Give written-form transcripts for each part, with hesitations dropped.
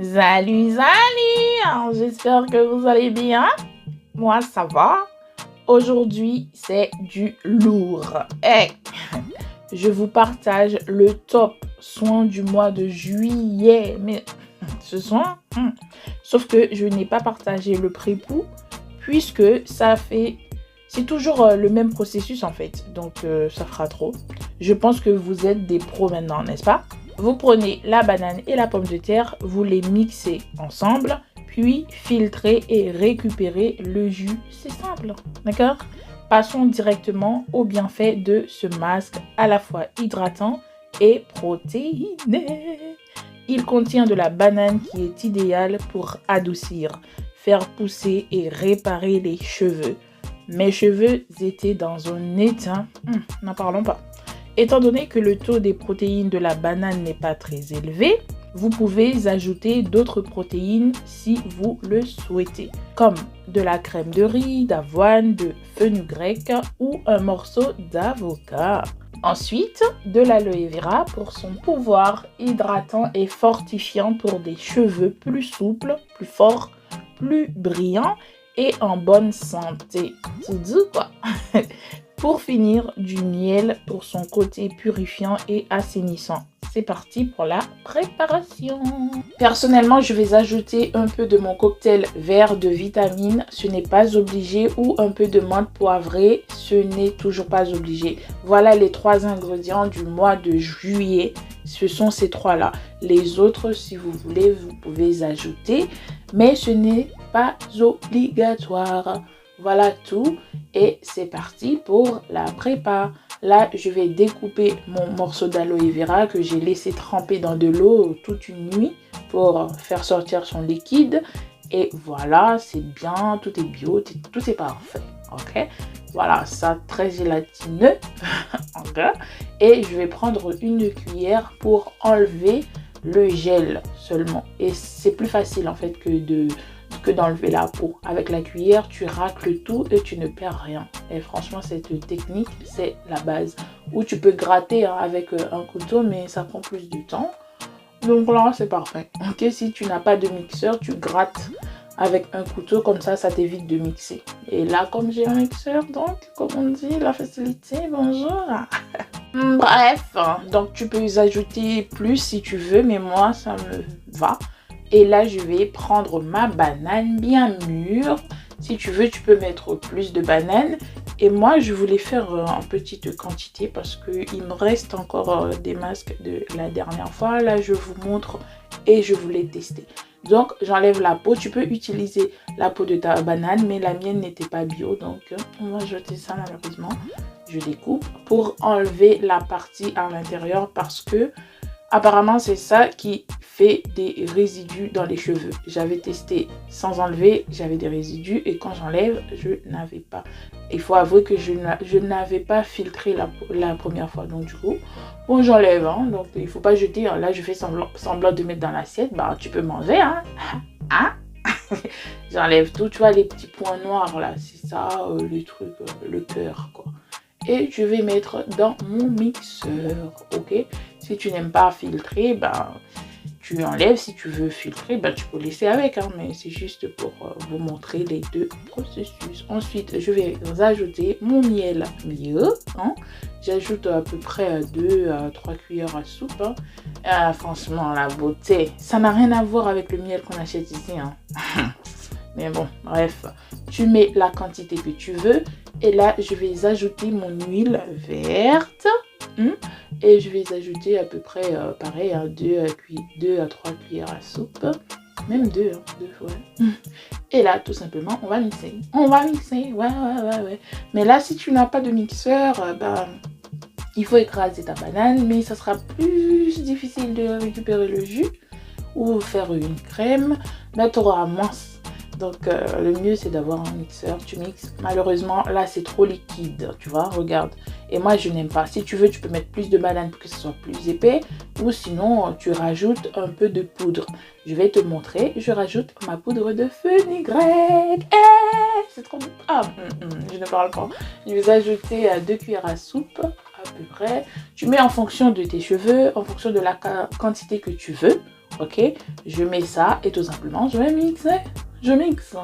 Salut, salut! J'espère que vous allez bien. Moi, ça va. Aujourd'hui, c'est du lourd. Hey, je vous partage le top soin du mois de juillet. Mais ce soin, sauf que je n'ai pas partagé le pré-pou puisque ça fait... C'est toujours le même processus en fait. Donc, ça fera trop. Je pense que vous êtes des pros maintenant, n'est-ce pas? Vous prenez la banane et la pomme de terre, vous les mixez ensemble, puis filtrez et récupérez le jus. C'est simple, d'accord? Passons directement au bienfait de ce masque à la fois hydratant et protéiné. Il contient de la banane qui est idéale pour adoucir, faire pousser et réparer les cheveux. Mes cheveux étaient dans un état, n'en parlons pas. Étant donné que le taux des protéines de la banane n'est pas très élevé, vous pouvez ajouter d'autres protéines si vous le souhaitez, comme de la crème de riz, d'avoine, de fenugrec ou un morceau d'avocat. Ensuite, de l'aloe vera pour son pouvoir hydratant et fortifiant pour des cheveux plus souples, plus forts, plus brillants et en bonne santé. Tu dis quoi? Pour finir, du miel pour son côté purifiant et assainissant. C'est parti pour la préparation. Personnellement, je vais ajouter un peu de mon cocktail vert de vitamines. Ce n'est pas obligé. Ou un peu de menthe poivrée. Ce n'est toujours pas obligé. Voilà les 3 ingrédients du mois de juillet. Ce sont ces 3-là. Les autres, si vous voulez, vous pouvez ajouter. Mais ce n'est pas obligatoire. Voilà tout et c'est parti pour la prépa. Là, je vais découper mon morceau d'aloe vera que j'ai laissé tremper dans de l'eau toute une nuit pour faire sortir son liquide. Et voilà, c'est bien, tout est bio, tout est parfait. Ok, voilà, ça très gélatineux. Okay. Et je vais prendre une cuillère pour enlever le gel seulement. Et c'est plus facile en fait que d'enlever la peau. Avec la cuillère, tu racles tout et tu ne perds rien. Et franchement, cette technique, c'est la base. Ou tu peux gratter avec un couteau, mais ça prend plus de temps. Donc là, c'est parfait. Ok, si tu n'as pas de mixeur, tu grattes avec un couteau, comme ça t'évite de mixer. Et là, comme j'ai un mixeur, donc, comme on dit, la facilité, bonjour. Bref, donc tu peux y ajouter plus si tu veux, mais moi, ça me va. Et là, je vais prendre ma banane bien mûre. Si tu veux, tu peux mettre plus de bananes. Et moi, je voulais faire en petite quantité parce qu'il me reste encore des masques de la dernière fois. Là, je vous montre et je voulais tester. Donc, j'enlève la peau. Tu peux utiliser la peau de ta banane, mais la mienne n'était pas bio. Donc, on va jeter ça malheureusement. Je découpe pour enlever la partie à l'intérieur parce que apparemment, c'est ça qui fait des résidus dans les cheveux. J'avais testé sans enlever, j'avais des résidus et quand j'enlève, je n'avais pas. Il faut avouer que je n'avais pas filtré la première fois. Donc du coup, bon, j'enlève. Donc il ne faut pas jeter. Là, je fais semblant de mettre dans l'assiette. Bah, tu peux manger. Hein? J'enlève tout. Tu vois, les petits points noirs là, c'est ça, le truc, le cœur quoi. Et je vais mettre dans mon mixeur, ok? Si tu n'aimes pas filtrer, tu enlèves. Si tu veux filtrer, tu peux laisser avec, mais c'est juste pour vous montrer les deux processus. Ensuite, je vais ajouter mon miel mieux. J'ajoute à peu près 2 à 3 cuillères à soupe. Franchement, la beauté, ça n'a rien à voir avec le miel qu'on achète ici. Mais bon, bref, tu mets la quantité que tu veux. Et là, je vais ajouter mon huile verte. Et je vais ajouter à peu près, pareil, 2 à 3 cuillères à soupe. Même 2 fois. Et là, tout simplement, on va mixer. Ouais. Mais là, si tu n'as pas de mixeur, il faut écraser ta banane. Mais ça sera plus difficile de récupérer le jus. Ou faire une crème. Là, tu auras moins. Donc le mieux c'est d'avoir un mixeur, tu mixes. Malheureusement là c'est trop liquide, tu vois, regarde. Et moi je n'aime pas. Si tu veux tu peux mettre plus de banane pour que ce soit plus épais. Ou sinon tu rajoutes un peu de poudre. Je vais te montrer, je rajoute ma poudre de fenugrec. C'est trop bon. Je ne parle pas. Je vais ajouter 2 cuillères à soupe à peu près. Tu mets en fonction de tes cheveux, en fonction de la quantité que tu veux. ok? Je mets ça et tout simplement, je vais mixer. Je mixe,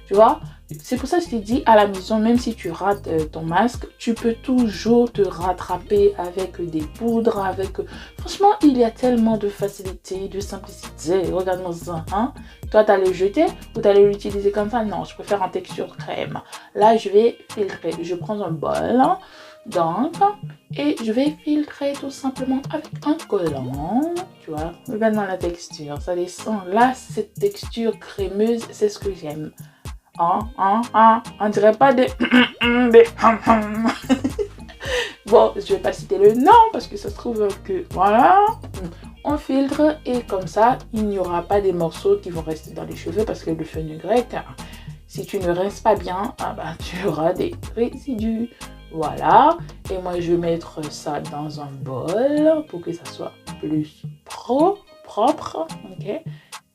tu vois? C'est pour ça que je t'ai dit, à la maison, même si tu rates ton masque, tu peux toujours te rattraper avec des poudres, avec... Franchement, il y a tellement de facilité, de simplicité. Regarde-moi ça, hein? Toi, tu allais jeter ou tu allais l'utiliser comme ça? Non, je préfère en texture crème. Là, je vais filtrer. Je prends un bol, donc, et je vais filtrer tout simplement avec un collant. Tu vois, regarde-moi la texture, ça descend. Là, cette texture crémeuse, c'est ce que j'aime. On dirait pas des... Bon, je vais pas citer le nom parce que ça se trouve que... Voilà. On filtre et comme ça, il n'y aura pas des morceaux qui vont rester dans les cheveux parce que le fenugrec, si tu ne rinces pas bien, tu auras des résidus. Voilà. Et moi, je vais mettre ça dans un bol pour que ça soit plus propre. Ok.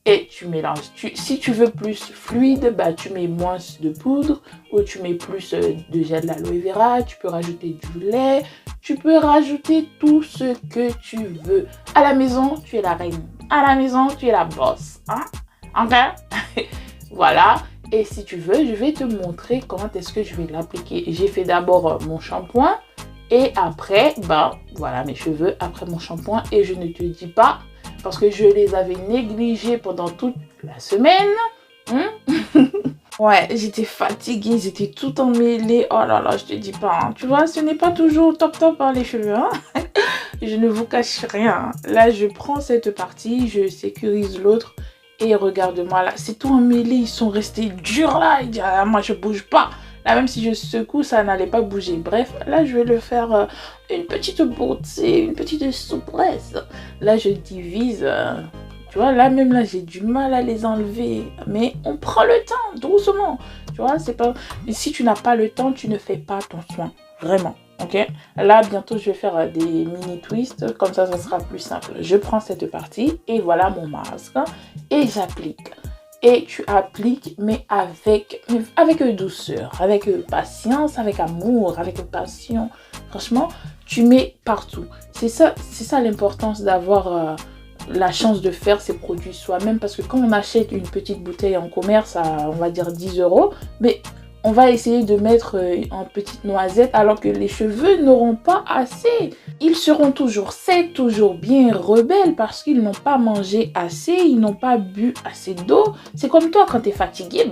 Et tu mélanges. Si tu veux plus fluide, tu mets moins de poudre ou tu mets plus de gel d'aloe vera. Tu peux rajouter du lait. Tu peux rajouter tout ce que tu veux. À la maison, tu es la reine. À la maison, tu es la boss. Hein? Ok? Voilà. Et si tu veux, je vais te montrer comment est-ce que je vais l'appliquer. J'ai fait d'abord mon shampoing. Et après, voilà mes cheveux après mon shampoing. Et je ne te dis pas... Parce que je les avais négligés pendant toute la semaine. Ouais, j'étais fatiguée, j'étais tout emmêlée. Oh là là, je te dis pas. Hein. Tu vois, ce n'est pas toujours top les cheveux. Hein. Je ne vous cache rien. Là, je prends cette partie, je sécurise l'autre. Et regarde-moi là, c'est tout emmêlé. Ils sont restés durs là. Ils disent, moi, je bouge pas. Là, même si je secoue, ça n'allait pas bouger. Bref, là, je vais le faire une petite beauté, une petite souplesse. Là, je divise. Tu vois, là, même là, j'ai du mal à les enlever. Mais on prend le temps, doucement. Tu vois, c'est pas... Et si tu n'as pas le temps, tu ne fais pas ton soin. Vraiment. Ok? Là, bientôt, je vais faire des mini twists. Comme ça sera plus simple. Je prends cette partie et voilà mon masque. Et j'applique. Et tu appliques, mais avec douceur, avec patience, avec amour, avec passion. Franchement, tu mets partout. C'est ça l'importance d'avoir la chance de faire ses produits soi-même. Parce que quand on achète une petite bouteille en commerce à, on va dire, 10 €, mais on va essayer de mettre en petite noisette alors que les cheveux n'auront pas assez. Ils seront toujours secs, toujours bien rebelles parce qu'ils n'ont pas mangé assez, ils n'ont pas bu assez d'eau. C'est comme toi, quand tu es fatigué,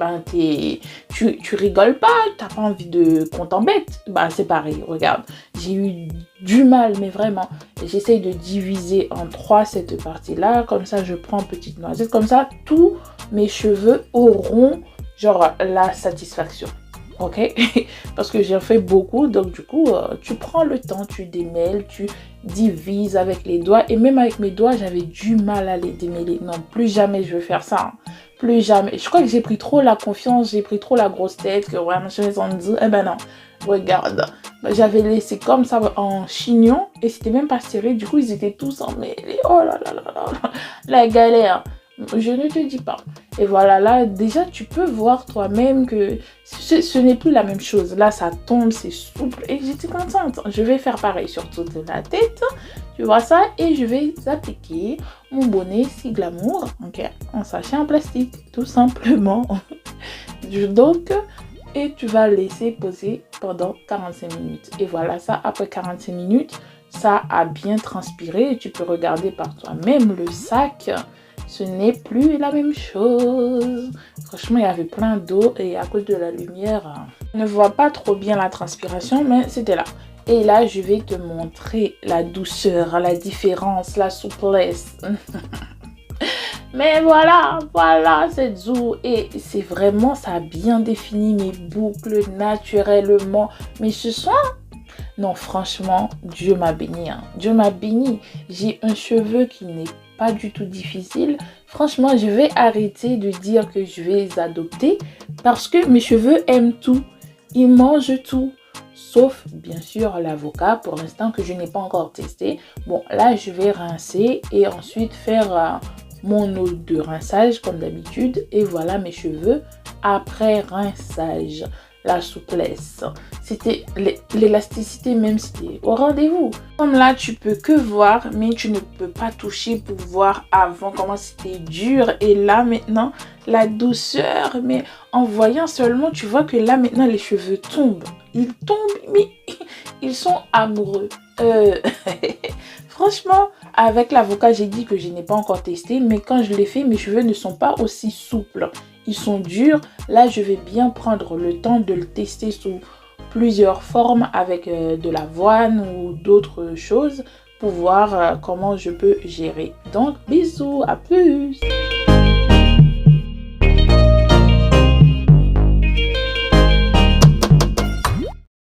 tu rigoles pas, tu n'as pas envie qu'on t'embête. C'est pareil, regarde. J'ai eu du mal, mais vraiment. J'essaye de diviser en 3 cette partie-là. Comme ça, je prends petite noisette. Comme ça, tous mes cheveux auront genre la satisfaction. Ok? Parce que j'ai fait beaucoup, donc du coup, tu prends le temps, tu démêles, tu divises avec les doigts. Et même avec mes doigts, j'avais du mal à les démêler. Non, plus jamais je vais faire ça. Hein. Plus jamais. Je crois que j'ai pris trop la confiance, j'ai pris trop la grosse tête, que vraiment, je me suis dit, non, regarde. J'avais laissé comme ça en chignon et c'était même pas serré. Du coup, ils étaient tous emmêlés. Oh là là là là là. La galère. Je ne te dis pas. Et voilà, là, déjà, tu peux voir toi-même que ce n'est plus la même chose. Là, ça tombe, c'est souple. Et j'étais contente. Je vais faire pareil sur toute la tête. Tu vois ça? Et je vais appliquer mon bonnet si glamour. Ok, en sachet en plastique, tout simplement. Donc, et tu vas laisser poser pendant 45 minutes. Et voilà, ça, après 45 minutes, ça a bien transpiré. Et tu peux regarder par toi-même le sac. Ce n'est plus la même chose. Franchement, il y avait plein d'eau et à cause de la lumière, on ne voit pas trop bien la transpiration, mais c'était là. Et là, je vais te montrer la douceur, la différence, la souplesse. Mais voilà, cette zou. Et c'est vraiment, ça a bien défini mes boucles naturellement. Mais ce soir, non, franchement, Dieu m'a béni. Hein. Dieu m'a béni. J'ai un cheveu qui n'est pas du tout difficile. Franchement, je vais arrêter de dire que je vais les adopter parce que mes cheveux aiment tout. Ils mangent tout. Sauf, bien sûr, l'avocat, pour l'instant, que je n'ai pas encore testé. Bon, là, je vais rincer et ensuite faire mon eau de rinçage, comme d'habitude. Et voilà mes cheveux après rinçage. la souplesse. C'était l'élasticité même, c'était au rendez-vous. Comme là, tu peux que voir, mais tu ne peux pas toucher pour voir avant comment c'était dur. Et là, maintenant, la douceur. Mais en voyant seulement, tu vois que là, maintenant, les cheveux tombent. Ils tombent, mais ils sont amoureux. Franchement, avec l'avocat, j'ai dit que je n'ai pas encore testé, mais quand je l'ai fait, mes cheveux ne sont pas aussi souples. Ils sont durs. Là, je vais bien prendre le temps de le tester sous plusieurs formes avec de l'avoine ou d'autres choses pour voir comment je peux gérer. Donc, bisous, à plus!